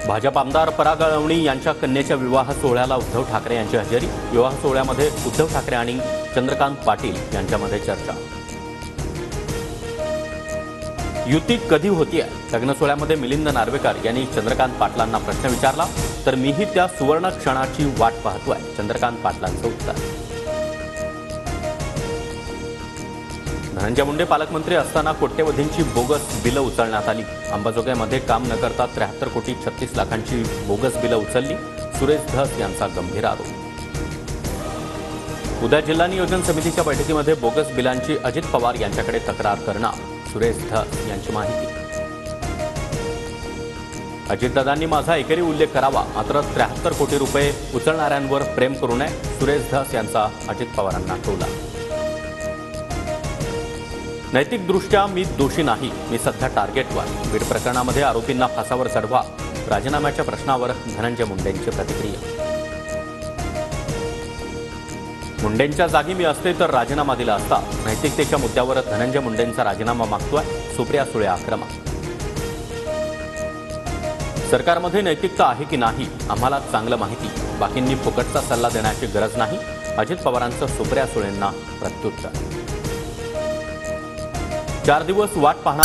भाजप आमदार पराग अळवणी यांच्या कन्येच्या विवाह सोहळ्याला उद्धव ठाकरे यांची हजेरी। विवाह सोहळ्यामध्ये उद्धव ठाकरे आणि चंद्रकांत पाटील यांच्यामध्ये चर्चा। युती कधी होतीये? लग्न सोहळ्यामध्ये मिलिंद नार्वेकर यांनी चंद्रकांत पाटलांना प्रश्न विचारला, तर मीही त्या सुवर्ण क्षणाची वाट पाहतोय, चंद्रकांत पाटलांचं उत्तर। धनंजय मुंडे पालकमंत्री असताना कोट्यवधींची बोगस बिलं उचलण्यात आली। अंबाजोगाईमध्ये काम न करता 73 कोटी 36 लाखांची बोगस बिलं उचलली, सुरेश धस यांचा गंभीर आरोप। उद्या जिल्हा नियोजन समितीच्या बैठकीमध्ये बोगस बिलांची अजित पवार यांच्याकडे तक्रार करणार, सुरेश धस यांची माहिती। अजितदादांनी माझा एकेरी उल्लेख करावा, मात्र 73 कोटी रुपये उचलणाऱ्यांवर प्रेम करू नये, सुरेश धस यांचा अजित पवारांना टोला। नैतिकदृष्ट्या मी दोषी नाही, मी सध्या टार्गेटवर। बीड प्रकरणामध्ये आरोपींना फासावर चढवा, राजीनाम्याच्या प्रश्नावर धनंजय मुंडेंची प्रतिक्रिया। मुंडेंच्या जागी मी असते तर राजीनामा दिला असता, नैतिकतेच्या मुद्द्यावर धनंजय मुंडेंचा राजीनामा मागतोय, सुप्रिया सुळे आक्रमक। सरकारमध्ये नैतिकता आहे की नाही आम्हाला चांगलं माहिती, बाकींनी फुकटचा सल्ला देण्याची गरज नाही, अजित पवारांचं सुप्रिया सुळेंना प्रत्युत्तर। 4 दिवस वाट पाहणार